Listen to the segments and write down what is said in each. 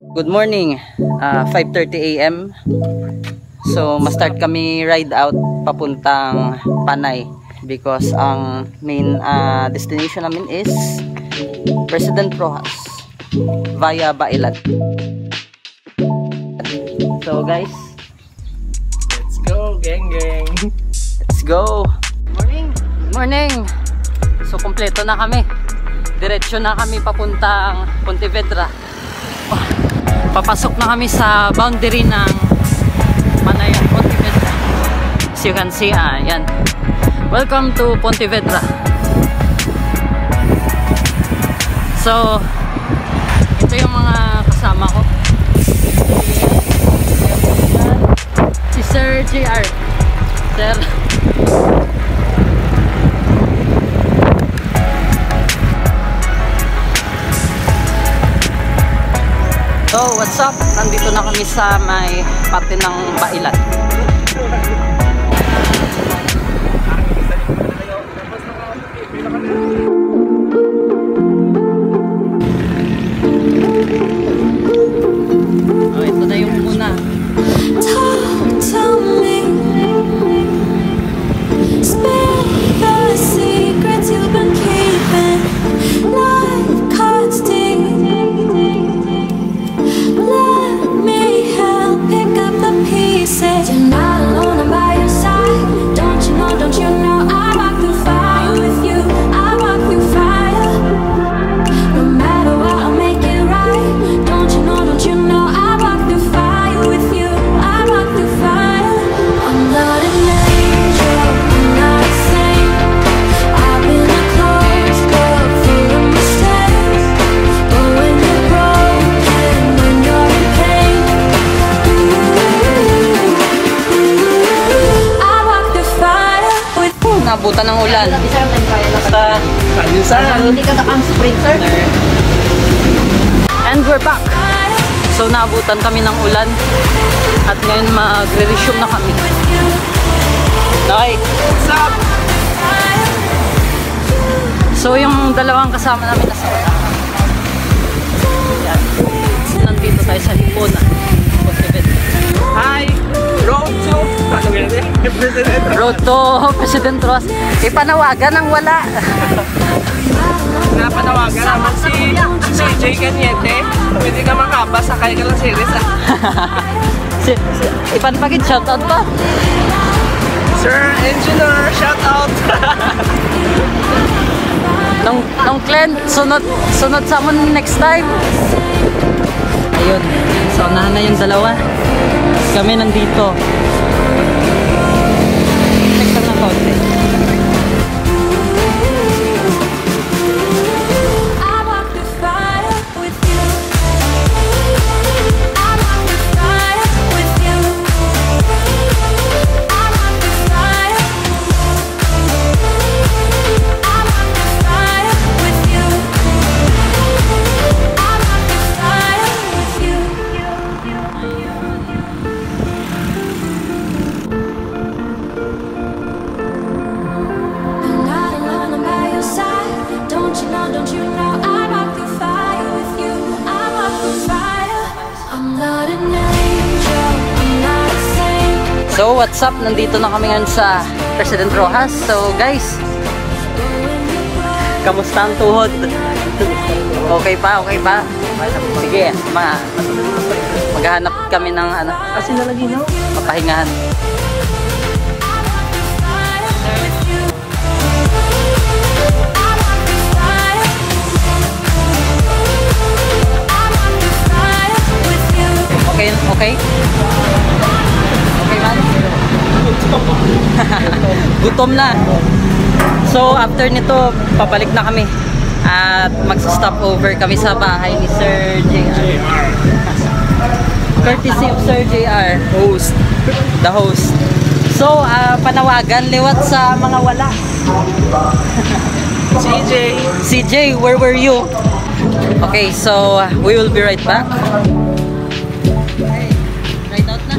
Good morning, 5:30 AM. So, ma-start kami ride out papuntang Panay because ang main destination namin is President Roxas via Bailan. So guys, let's go, gang. Let's go. Good morning. Good morning. So, kompleto na kami. Diretso na kami papuntang Pontevedra. Papasok na kami sa boundary ng Panay at Pontevedra. As you can see, yan. Welcome to Pontevedra. So, ito yung mga kasama ko. Si Sir JR. Sir. So, what's up? Nandito na kami sa may parte ng Bailan. Oh, ito na yung muna. Nabutan ng ulan. Basta hindi ka takang sprinter. And we're back. So nabutan kami ng ulan. At ngayon magre-resume na kami. Okay. What's up? So yung dalawang kasama namin nasa ulan. Yan. Nandito tayo sa Lipona. Hi! Road to President Roxas. Ipanawagan ang wala. Napanawagan naman si Jay Cañete. Pwede ka makapa, sakay ka lang series Ipanpagin, shoutout pa. Sir Engineer, shoutout. Nung Clint, sunod sa amin next time. Ayun. So, unahan na yung dalawa. Kami nandito. Check lang ng konti. So what's up? Nandito na kami ngayon sa President Roxas. So guys, kamusta ang tuhod? Okay pa? Okay pa? Sige, maghahanap kami ng ano. Kasi nalagi no? Papahingahan. Okay? Okay? Okay man? Gutom na. So after nito, pabalik na kami. At magsa-stop over kami sa bahay ni Sir JR. Courtesy of Sir JR. Host. The host. So, panawagan, liwat sa mga wala. CJ. CJ, where were you? Okay, so we will be right back. Okay, right out na.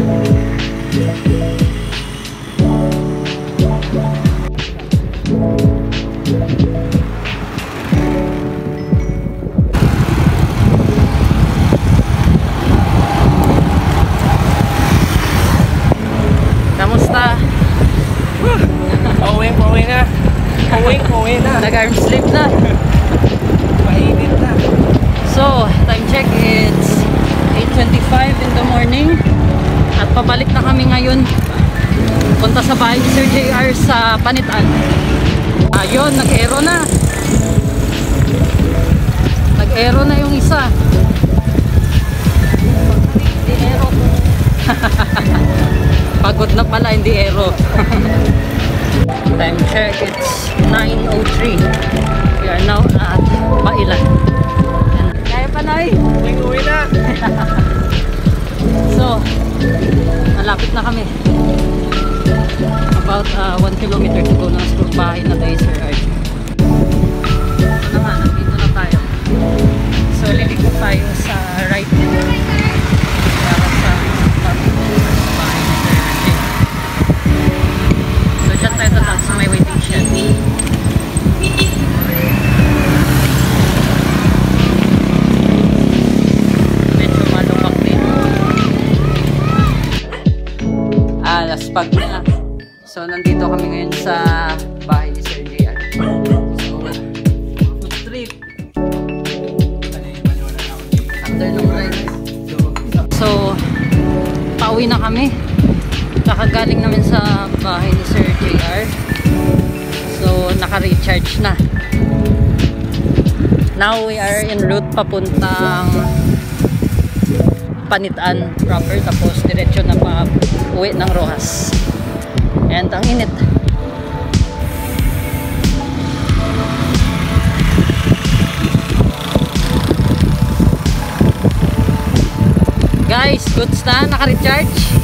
morning at pabalik na kami ngayon punta sa bahay ni Sir JR sa Panitan. Ayun, nag-aero na. Nag-aero na yung isa. Hindi aero. Pagod na pala, hindi aero. Time check, it's 9:03. We are now at Bailan. Kaya pa na eh. Uwi na. So, malapit na kami. About 1 kilometer to go na sa bahay na tayo, Sir Art. Ito na nga, nandito na tayo. So, liliko tayo sa right. Para sa bahay ni Sir Art. So, dyan tayo tatang sa may waiting shed. Medyo malumak din. Alas pag na. So, nandito kami ngayon sa bahay ni Sir JR. So, food trip. After long ride. So, pauwi na kami. Kakagaling namin sa bahay ni Sir JR. So, naka-recharge na. Now, we are en route papuntang Panitan proper. Tapos, diretso na pa uwi ng Rojas. And ang init. Guys, goods na, naka-recharge.